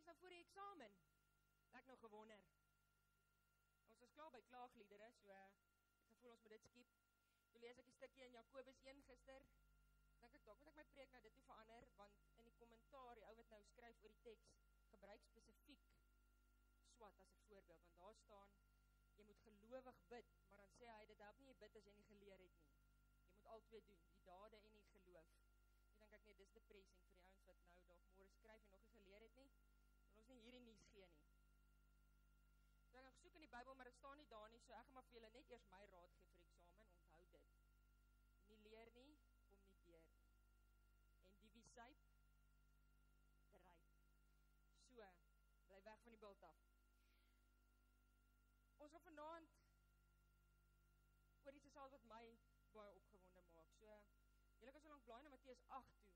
nou voor die eksamen. Ek nou gewonder. Ons is klaar by klaagliedere, so ek gevoel ons moet dit skiep. Toe lees ek die stukkie in Jakobus 1 gister. Dink ek dalk moet ek my preek nou dit toe verander, want in die kommentaar, die ou wat nou skryf oor die teks, gebruik spesifiek swat as 'n voorbeeld, want daar staan, jy moet gelowig bid, maar dan sê hy, dit help nie jy bid as jy nie geleer het nie. Jy moet al twee doen, die dade en die geloof. Ek dink ek net, dis depressing vir die ouens wat nou dalk môre skryf en nog nie geleer het nie, wil ons nie hierdie nuus gee nie. So ek het gesoek in die Bybel, maar dit staan nie daar nie, so ek gaan maar vir julle net eers my raad gee vir eksamen, onthou dit. Nie leer nie, kom nie deur nie. En die wie syp, dryp. So, bly weg van die bult af. Ons gaan vanaand oor iets gesels wat my baie opgewonde maak. So, julle kan so lank blaai na Matteus 8 toe.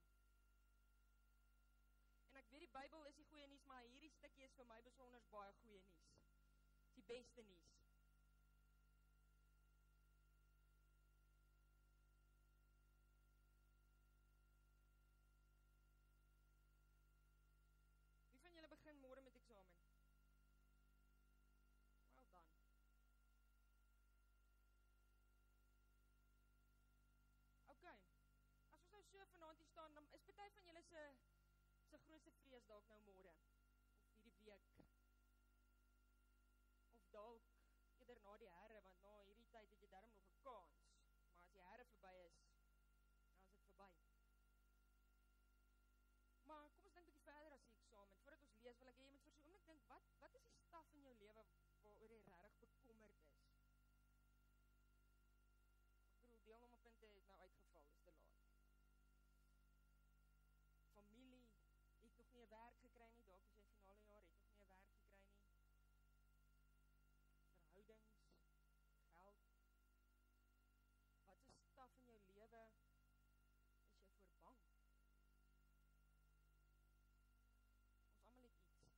En ek weet die Bybel is die goeie nuus, maar hierdie stukkie is vir my besonders baie goeie nuus. Die beste nuus. Wie van julle begin môre met eksamen? Well done. Okay. As ons nou so vanaand hier staan, dan is party van julle se grootste vrees dalk nou môre of hierdie week. Of dalk eerder na die herre, want na hierdie tyd het jy darm nog 'n kans. Maar as die herre verby is, dan is dit verby. Maar kom ons dink 'n bietjie verder as die eksamen. Voordat ons lees, wil ek hê jy moet vir so 'n oomblik dink, wat is die staf in jou lewe waaroor jy regtig bekommerd is? Ek bedoel, deelnommerpunte het nou uitgeval, is te laat. Familie het nog nie 'n werk gekry nie, dalk as jy finale jaar het nog nie 'n werk gekry nie. Verhoudings, geld. Wat is staf in jou lewe is jy voor bang? Ons almal het iets.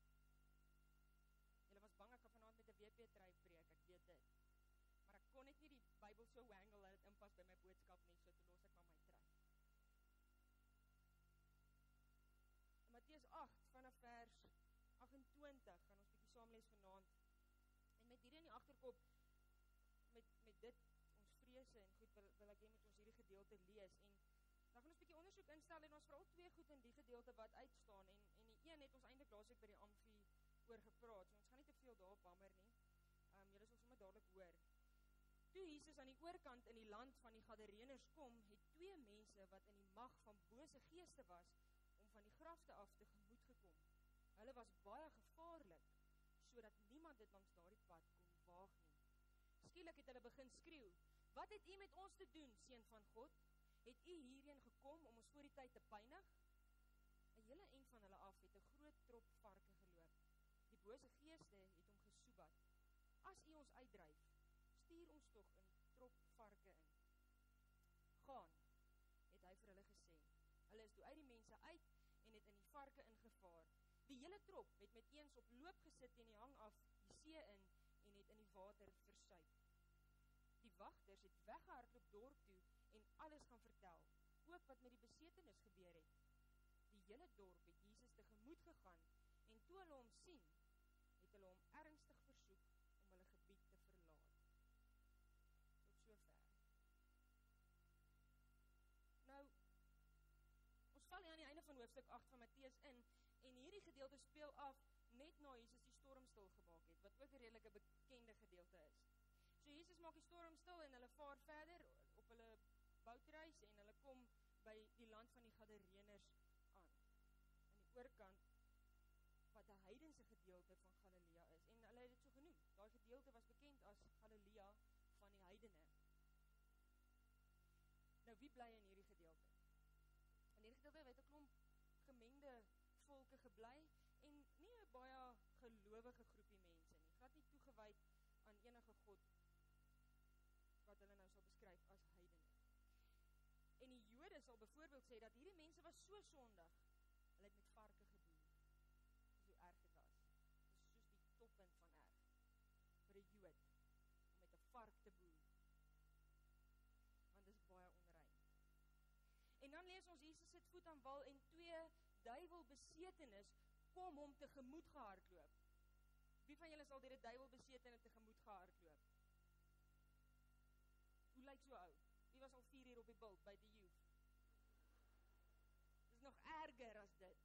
Julle was bang ek gaan vanaand met 'n WP-trui preek, ek weet dit. Maar ek kon net nie die Bybel so wangle dat dit inpas by my boodskap nie, so toe los ek maar my trui. In Matteus 8 vanaf vers 28 gaan ons bietjie saam lees vanaand. En met hierdie in die agterkop, met dit, ons vrese en goed, wil ek hê met ons hierdie gedeelte lees, en dan gaan ons bietjie ondersoek instel, en ons veral twee goed in die gedeelte wat uitstaan, en die een het ons eintlik laasweek by die amfie oor gepraat, so ons gaan nie te veel daarop hamer nie, julle sal sommer dadelik hoor. Toe Jesus aan die oorkant in die land van die Gadareners kom, het twee mense wat in die mag van bose geeste was, om van die grafte af tegemoet gekom. Hulle was baie gevaarlik, sodat niemand dit langs daardie pad kon waag nie. Skielik het hulle begin skreeu, wat het u met ons te doen, seun van God? Het u hierheen gekom om ons voor die tyd te pynig? 'n Hele end van hulle af het 'n groot trop varke geloop. Die bose geeste het hom gesoebat. As u ons uitdryf, stuur ons tog in die trop varke in. Gaan, het hy vir hulle gesê. Hulle is toe uit die mense uit en het in die varke ingevaar. Die hele trop het met eens op loop gesit en die hang af die see in en het in die water versuip. Die wagters het weggehardloop dorp toe en alles gaan vertel, ook wat met die besetenis gebeur het. Die hele dorp het Jesus tegemoet gegaan en toe hulle hom sien, het hulle hom ernstig versoek om hulle gebied te verlaat. Tot sover. Nou, ons val hier aan die einde van hoofstuk 8 van Matteus in, en hierdie gedeelte speel af net na Jesus die storm stil gemaak het, wat ook 'n redelike bekende gedeelte is. So Jesus maak die storm stil en hulle vaar verder op hulle boutreis en hulle kom by die land van die Gadareners aan. Aan die oorkant wat 'n heidense gedeelte van Galilea is, en hulle het dit so genoem. Daai gedeelte was bekend as Galilea van die heidene. Nou, wie bly in hierdie gedeelte? In hierdie gedeelte het 'n klomp gemengde volke gebly, en nie 'n baie gelowige groepie mense nie, glad nie toegewyd aan enige God, wat hulle nou sal beskryf as heidene. En die Jode sal byvoorbeeld sê, dat hierdie mense was so sondig, hulle het met varke geboer. Dis hoe erg dit was. Dis soos die toppunt van erg, vir 'n Jood, om met 'n vark te boer. Want dis baie onrein. En dan lees ons, Jesus sit voet aan wal en twee duiwelbesetenis kom hom tegemoet gehardloop. Wie van julle sal deur 'n duiwelbesetene tegemoet gehardloop? Hoe lyk so ou? Wie was al 4 uur op die bult by die youth? Dis nog erger as dit.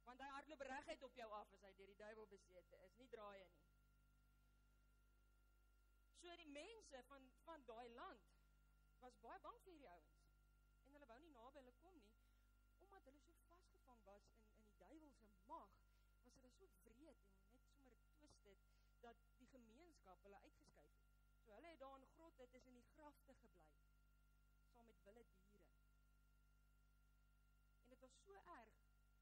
Want hy hardloop reguit op jou af as hy deur die duiwel besete is, nie draaie nie. So die mense van daai land was baie bang vir hierdie ouens. En hulle wou nie naby hulle kom nie, omdat hulle so vasgevang was in die duiwel se mag, was hulle so wreed en net sommer twisted, dat die gemeenskap hulle uitgeskuif het. So hulle het daar in grotte tussen die grafte gebly, saam met wilde diere. En dit was so erg,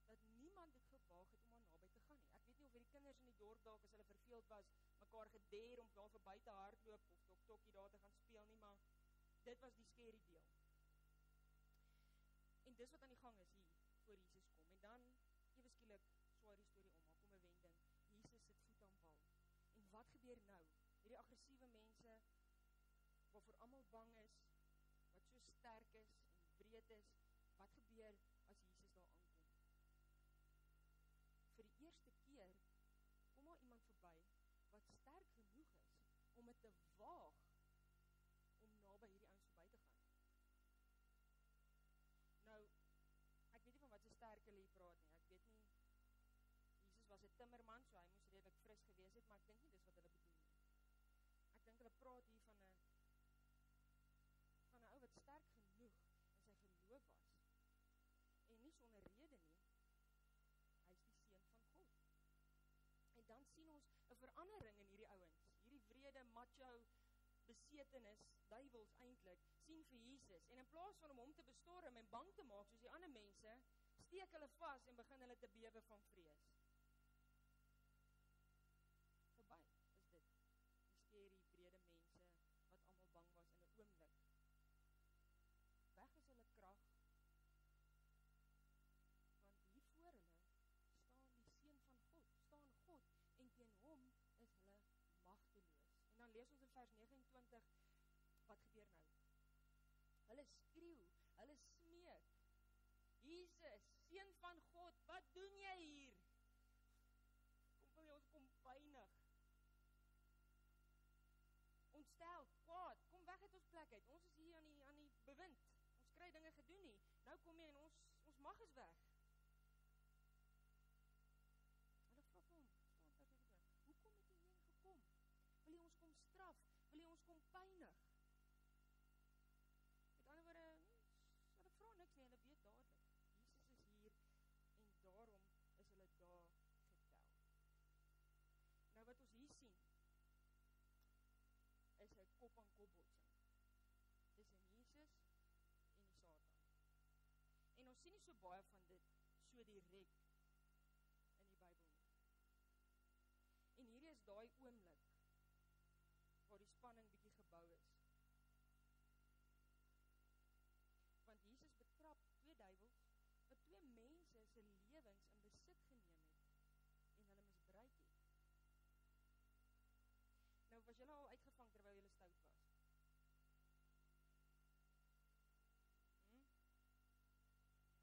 dat niemand het gewaag het om aan naby te gaan nie. Ek weet nie of die kinders in die dorp dalk as hulle verveeld was, mekaar gedeer om daar verby te hardloop, of tokkie daar te gaan speel nie, maar dit was die scary deel. En dis wat aan die gang is hier, voor Jesus kom. En dan, ewe skielik, swaai die storie om, kom 'n wending, Jesus sit voet aan wal. En wat gebeur nou? Hierdie aggressiewe mense, waarvoor almal bang is, wat so sterk is en breed is, wat gebeur as Jesus daar aankom? Vir die eerste keer kom daar iemand verby wat sterk genoeg is om het te waag om naby hierdie ouens verby te gaan. Nou, ek weet nie van wat so sterk hulle hier praat nie. Ek weet nie, Jesus was 'n timmerman, so hy moes redelik fris gewees het, maar ek dink nie dis wat hulle bedoel nie. Ek dink hulle praat hier van 'n ou wat sterk genoeg in sy geloof was. En nie sonder rede nie, hy is die seun van God. En dan sien ons 'n verandering in hierdie ouens, hierdie wrede, macho, besetenis, duiwels eintlik, sien vir Jesus, en in plaas van om hom te bestorm en bang te maak soos die ander mense, steek hulle vas en begin hulle te bewe van vrees. Verby is dit, die scary, wrede mense, wat almal bang was in 'n oomblik. Weg is hulle krag, want hier voor hulle staan die seun van God, staan God, en teen hom is hulle magteloos. En dan lees ons in vers 29, wat gebeur nou? Hulle skreeu, hulle smeek, Jesus, seun van God, wat doen jy hier? Kom wil jy ons kom pynig? Ontsteld, kwaad, kom weg uit ons plek uit, ons is hier aan die bewind, ons kry dinge gedoen nie, nou kom jy en ons mag is weg. Hulle vra vir hom, hoekom het jy hierheen gekom? Wil jy ons kom straf? Wil jy ons kom pynig? Met ander woorde, hulle vra niks nie, hulle weet dadelik. Jesus is hier en daarom is hulle daar getel. Nou wat ons hier sien, is 'n kop-aan-kop botsing tussen Jesus en die Satan. En ons sien nie so baie van dit so direk in die Bybel nie. En hierdie is daai oomblik waar die spanning bietjie gebou is. Want Jesus betrap 2 duiwels wat 2 mense se lewens in besit geneem het en hulle misbruik het. Nou, was julle al uitgevang terwyl julle stout was?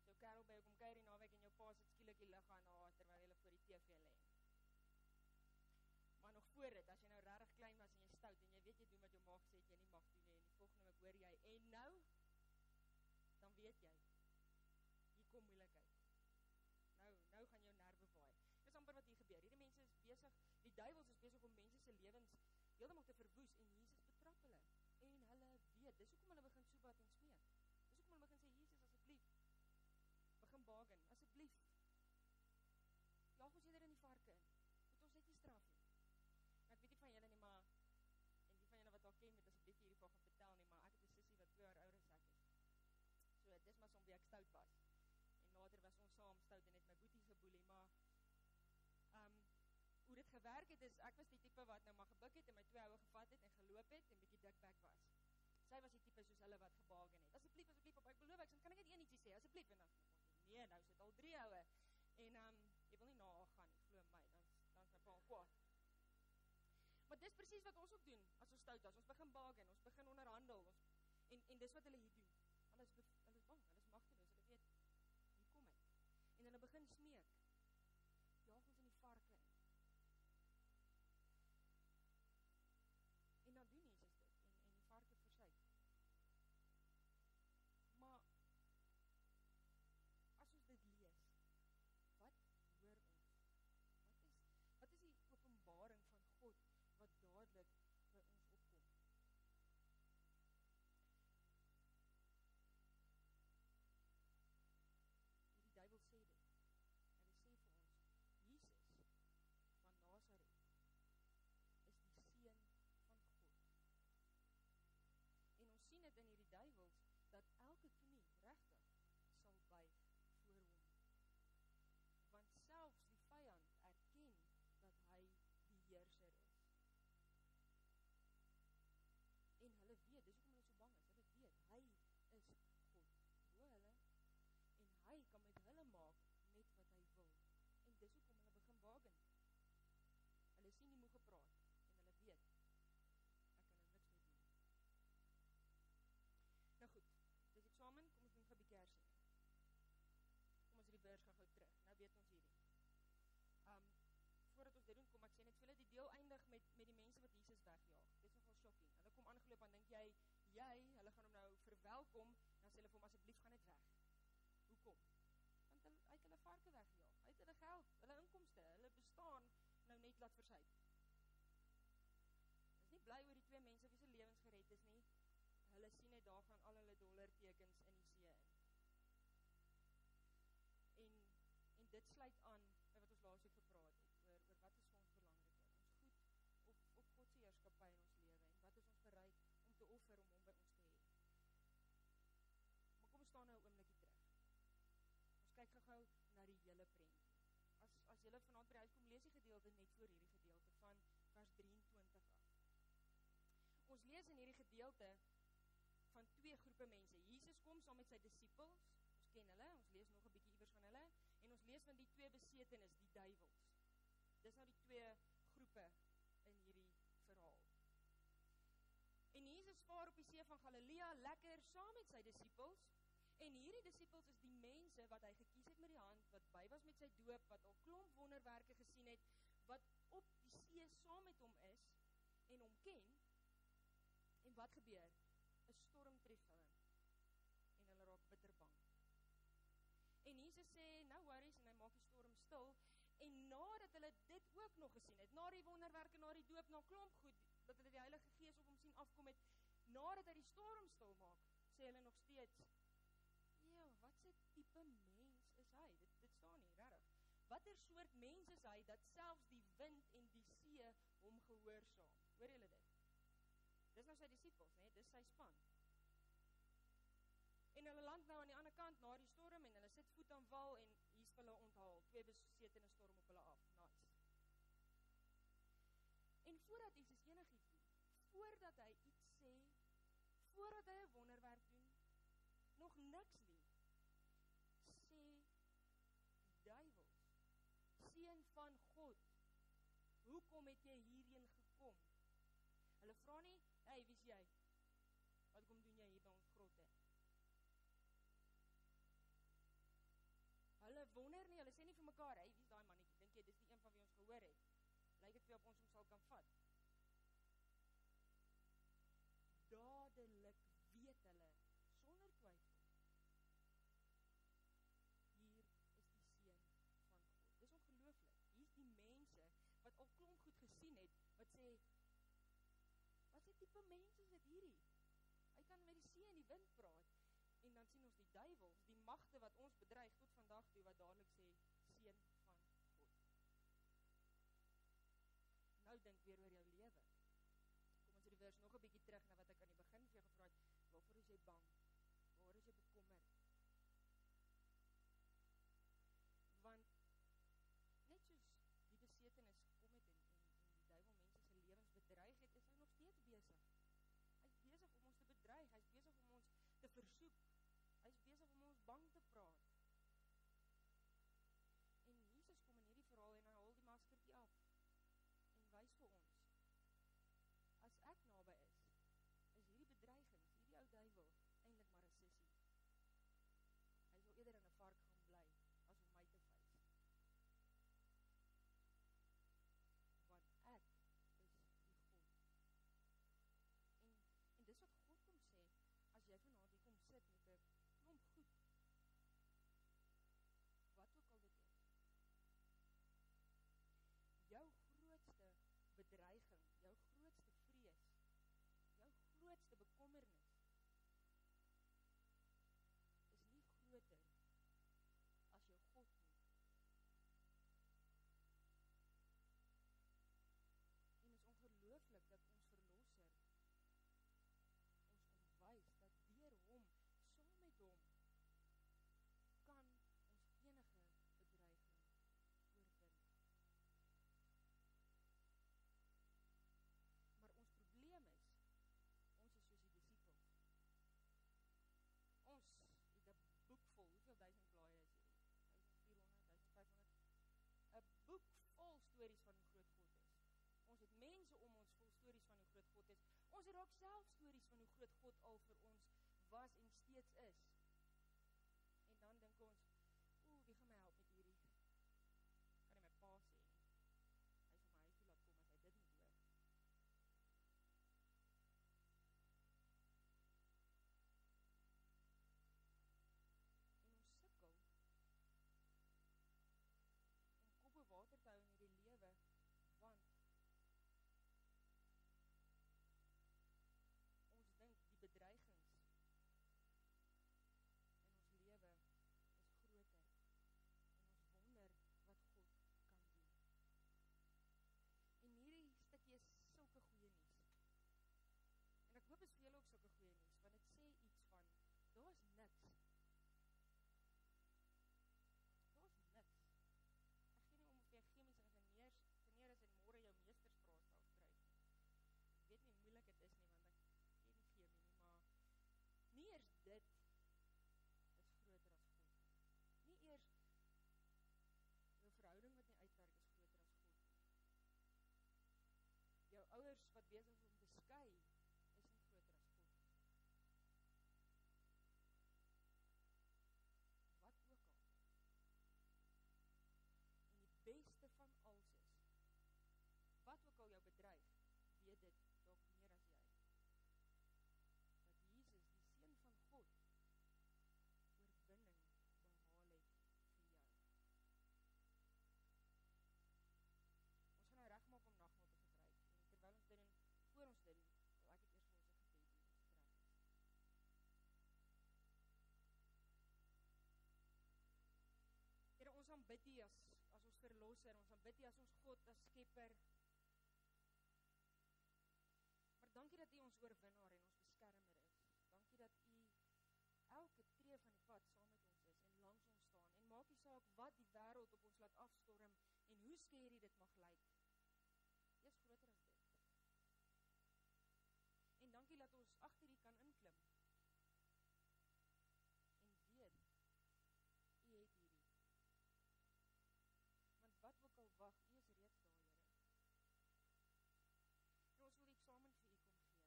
So Karel, by jou kom kuier die naweek en jou pa sit skielik die lig aan terwyl julle voor die TV lê. Maar nog voor dit, as jy nou regtig klein was en jy stout en jy weet jy doen wat jou ma gesê het jy nie mag doen nie, en die volgende week hoor jy, en nou, dan weet jy, hier kom moeilikheid. Nou gaan jou nerve waai. Dit is amper wat hier gebeur. Hierdie mense is besig, die duiwels is besig om mense se lewens heeltemal te verwoes, en Jesus betrap hulle. En hulle weet, dis hoekom hulle begin soebat en smeek. Dis hoekom hulle begin sê, Jesus, asseblief, begin baken, asseblief. Jaag ons eerder in die varke in. Moet ons net nie straf nie. Ek weet nie van julle nie, maar, en die van julle wat al ken, moet asseblief hierdie van gaan vertel nie, maar ek het 'n sussie wat 2 jaar ouer as ek is. So, dis maar som wie ek stout was. En later was ons saam stout en het my boetie geboelie, maar, hoe dit gewerk het is, ek was die type wat nou maar gebuk het en my 2 oue gevat het en geloop het en bietjie dikbek was. Sy was die type soos hulle wat gebaken het. Asseblief, op, ek beloof, kan ek net een ietsie sê, asseblief, en dan nee, nou sit al 3 oue, en jy wil nie na haar gaan nie, glo my, dan is my pa kwaad. Maar dis presies wat ons ook doen, as ons stout is, ons begin baken, ons begin onderhandel, en dis wat hulle hier doen. Hulle is bang, hulle is magteloos, hulle weet, hier kom ek. En hulle begin smeek, jaag ons dit doen, kom ek sê net vir hulle, die deel eindig met die mense wat Jesus wegjaag. Dit is nogal shocking. Hulle kom aangeloop en dink hulle gaan hom nou verwelkom, dan sê hulle vir hom, asseblief gaan net weg. Hoekom? Want hy het hulle varke weggejaag, hy het hulle geld, hulle inkomste, hulle bestaan nou net laat versuip. Is nie bly oor die 2 mense wie se lewens gered is nie, hulle sien net daar gaan al hulle dollartekens in die see in. En dit sluit aan by wat ons laasweek gepraat het, oor wat is vir ons belangriker, ons goed of God se heerskappy in ons lewe, en wat is ons bereid om te offer om hom by ons te hê. Maar kom ons staan nou 'n oombliekie terug. Ons kyk gou na die hele prentjie. As julle vanaand by die huis kom, lees die gedeelte net voor hierdie gedeelte van vers 23 af. Ons lees in hierdie gedeelte van 2 groepe mense. Jesus kom saam met sy disippels, ons ken hulle, ons lees nog 'n bietjie iewers van hulle, en ons lees van die 2 besetenis, die duiwels. Dis nou die 2 groepe in hierdie verhaal. En Jesus vaar op die see van Galilea, lekker, saam met sy disippels, en hierdie disippels is die mense wat hy gekies het met die hand, wat by was met sy doop, wat al klomp wonderwerke gesien het, wat op die see saam met hom is, en hom ken, en wat gebeur? 'n Storm tref hulle, en hulle raak bitter bang. En Jesus sê, no worries, en hy maak die storm stil, en nadat hulle dit ook nog gesien het, na die wonderwerke, na die doop, na klomp goed, dat hulle die Heilige Gees op hom sien afkom het, nadat hy die storm stil maak, sê hulle nog steeds, wat se tipe mens is hy? Dit staan nie, regtig. Watter soort mens is hy, dat selfs die wind en die see hom gehoorsaam? Hoor julle dit? Dis nou sy disippels, dis sy span. En hulle land nou aan die ander kant, na die storm, en hulle sit voet aan wal, en hier is hulle onthaal, 2 besetene storm op hulle af, nice. En voordat Jesus enigiets doen, voordat hy iets sê, voordat hy 'n wonderwerk doen, nog niks nie, sê die duiwels, seun van God, hoekom het jy hierheen gekom? Hulle vra nie, hey, wie is jy? Wat kom doen jy hier by ons grotte? Hulle wonder nie, hulle sê nie vir mekaar, hey, wie is daai mannetjie? Dink jy, dis die een van wie ons gehoor het? Lyk dit vir op ons sal kan vat? Dadelik weet hulle, sonder twyfel, hier is die seun van God. Dis ongelooflik. Hier is die mense wat al klomp goed gesien het, wat sê, wat se tipe mense is dit hierdie? Hy kan met die see en die wind praat. En dan sien ons die duiwels, die magte wat ons bedreig tot vandag toe, wat dadelik sê, seun van God. Nou dink weer oor jou lewe. Kom ons die vers nog 'n bietjie terug na wat ek aan die begin vir jou gevra het. Waarvoor is jy bang? Waar is jy bekommerd? Want net soos die besetenis gekom het en die duiwel mense se lewens bedreig het, is hy nog steeds besig. Hy is besig om ons te bedreig, hy is besig om ons te versoek, hy is besig om ons bang te praat. En Jesus kom in hierdie verhaal en hy haal die maskertjie af en wys vir ons, as ek naby is hierdie bedreigings, hierdie ou duiwel, eintlik maar 'n sissie. Hy sal eerder in 'n vark gaan bly, as om my te face. Want ek is die God. En dis wat God kom sê, as jy vanaand hier kom sit met 'n klomp goed, wat ook al dit is, jou grootste bedreiging, jou grootste vrees, jou grootste bekommernis, is nie groter as jou God nie. En is ongelooflik dat ons Verlosser ons wys, dat deur hom, saam met hom, kan ons enige bedreiging oorwin. Maar ons probleem is, ons is soos die disippels. Ons het 'n boek vol, hoeveel duisend blaaie is hier? 1400, 1500? 'n boek vol stories van hoe groot God is. Ons het mense om ons vol stories van hoe groot God is. Ons het ook self stories van hoe groot God al vir ons was en steeds is. En dan dink ons, wie gaan my help met hierdie? Kan nie my pa sê nie. Hy is besig om te skei, is nie groter as God. Wat ook al. En die beste van alles is, wat ook al jou bedreig, weet dit dalk meer as jy, dat Jesus, die Seun van God, oorwinning behaal het vir jou. Ons gaan nou regmaak om nagmaal te gebruik, en terwyl ons dit doen, voor ons dit doen, wil ek het eers vir ons 'n gebed doen, ons reg is. Here, ons aanbid U as ons verlosser, ons aanbid U as ons God, as skepper. Maar dankie dat U ons oorwinnaar en ons beskermer is. Dankie dat U elke tree van die pad saam met ons is en langs ons staan. En maak nie saak wat die wêreld op ons laat afstorm en hoe scary dit mag lyk. U is groter as dit. En dankie dat ons agter U kan inklim. En weet, U het hierdie. Want wat ook al wag, U is reeds daar, Here. En ons wil die eksamen vir U kom gee.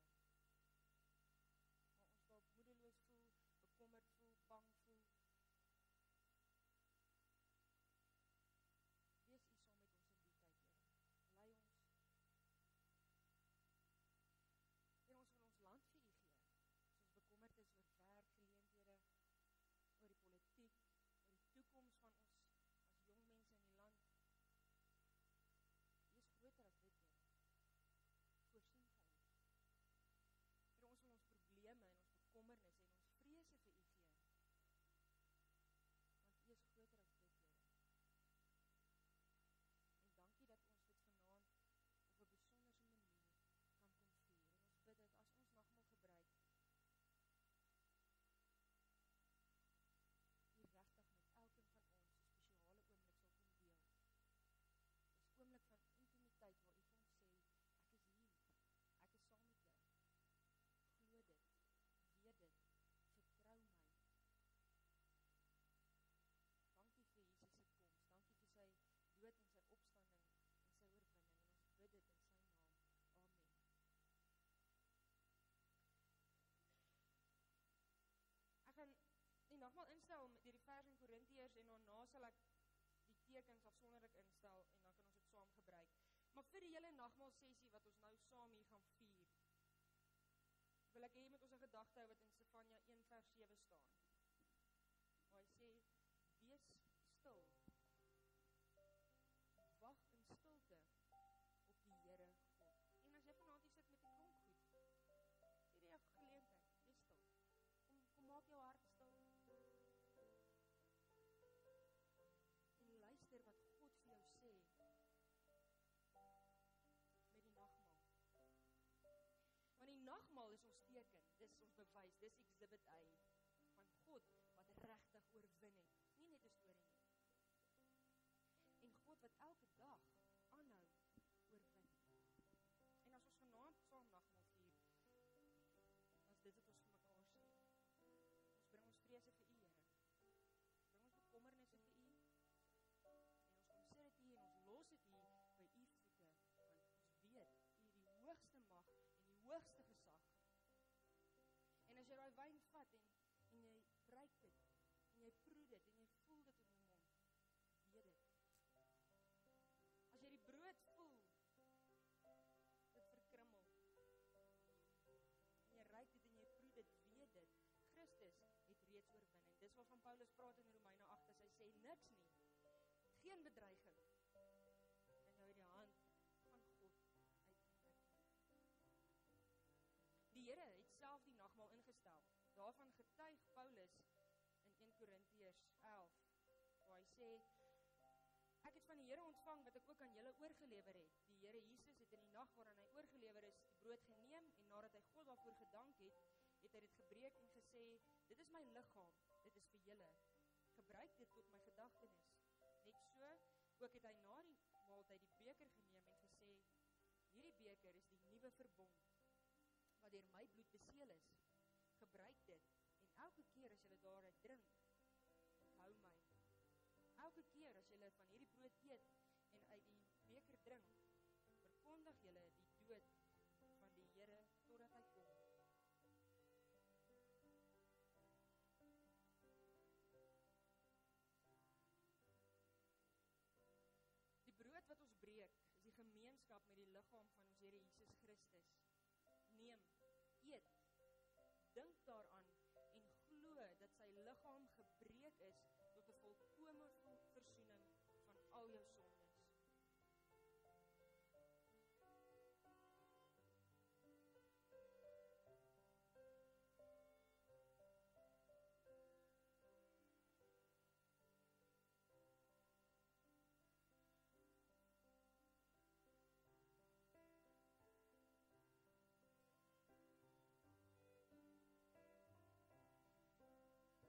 Maar ons dalk moedeloos voel, bekommerd voel, bang voel. Wees U saam met ons in die tyd, Here. Lei ons. En ons wil ons land vir U gee. As ons bekommerd is oor werkgeleenthede, oor die politiek, oor die toekoms van ons as jong mense in die land. U is groter as dit, Here. Voorsien vir ons. Here, ons wil ons probleme en ons bekommernisse en ons vrese vir U gee. Want U is groter as dit, Here. En dankie dat ons dit vanaand op 'n besonderse manier kan kom vier. En ons bid dat as ons nagmaal gebruik, U regtig met elkeen van ons 'n spesiale oomblik sal kom deel. 'n Oomblik van intimiteit waar U vir ons sê, ek is hier, ek is saam met jou. Glo dit, weet dit, vertrou my. Dankie vir Jesus se koms, dankie vir sy dood en sy opstanding en sy oorwinning, en ons bid dit in sy naam. Amen. Ek gaan die nagmaal instel deur die vers in Korintiërs en daarna sal ek die tekens afsonderlik instel en dan kan ons dit saam gebruik. Maar vir die hele nagmaal sessie wat ons nou saam hier gaan vier, wil ek hê met ons 'n gedagte hou wat in Sefanja 1 vers 7 staan. Waar hy sê, wees stil, wag in stilte op die Here God. En as jy vanaand hier sit met 'n klomp goed, gee jy 'n geleentheid, wees stil. Kom maak jou hart stil. En luister wat God vir jou sê met die nagmaal. Want die nagmaal is ons teken, dis ons bewys, dis exhibit A van God wat regtig oorwin het. Nie net 'n storie nie. En God wat elke dag aanhou oorwin. En as ons vanaand saam nagmaal vier, dan is dit wat ons vir mekaar sê. Ons bring ons vrese vir U, Here. Ons bring ons bekommernisse vir U. En ons kom sit dit hier en ons los dit hier by U voete, want ons weet U die hoogste mag en die hoogste gesag. En as jy daai wyn vat en jy ruik dit, en jy proe dit, en jy voel dit in jou mond, weet dit. As jy die brood voel, dit verkrummel, en jy ruik dit en jy proe dit, weet dit, Christus het reeds oorwin. En dis waarvan Paulus praat in Romeine 8, as hy sê, niks nie, geen bedreiging, kan jou uit die hand van God uitruk. Die Here het self die nagmaal ingestel. Daarvan getuig Paulus in 1 Korintiërs 11, waar hy sê, ek het van die Here ontvang wat ek ook aan julle oorgelewer het. Die Here Jesus het in die nag waarin hy oorgelewer is, die brood geneem en nadat hy God daarvoor gedank het, het hy dit gebreek en gesê, dit is my liggaam, dit is vir julle. Gebruik dit tot my gedagtenis. Net so, ook het hy na die maaltyd die beker geneem en gesê, hierdie beker is die nuwe verbond, wat deur my bloed beseël is. Gebruik dit, en elke keer as julle daaruit drink, onthou my. Elke keer as julle van hierdie brood eet en uit die beker drink, verkondig julle die dood van liggaam van ons Here Jesus Christus. Neem, eet, dink daaraan en glo dat sy liggaam gebreek is tot 'n volkome versoening van al jou sondes.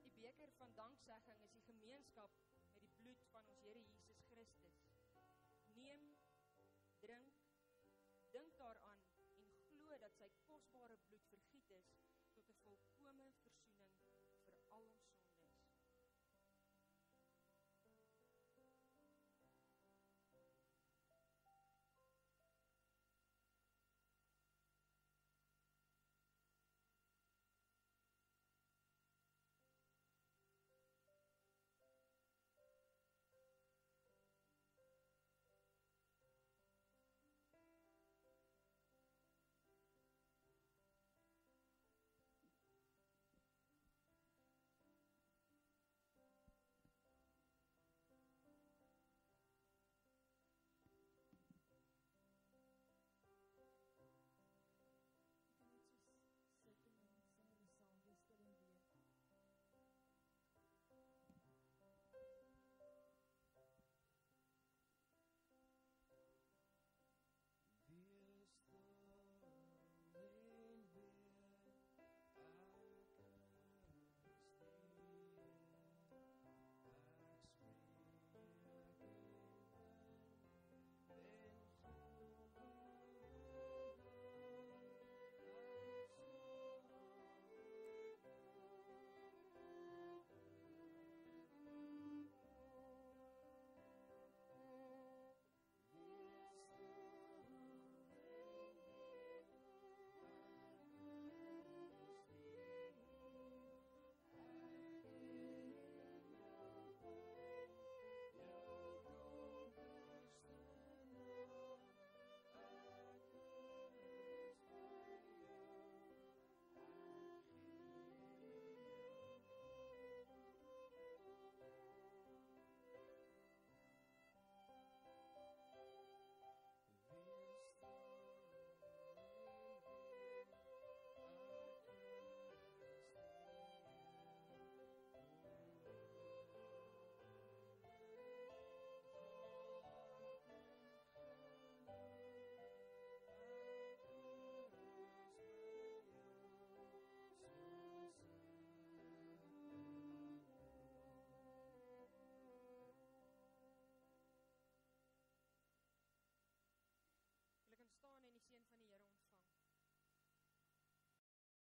Die beker van danksegging is die gemeenskap met die bloed van ons Here Jesus Christus. Neem, drink, dink daaraan en glo dat sy kosbare bloed vergiet is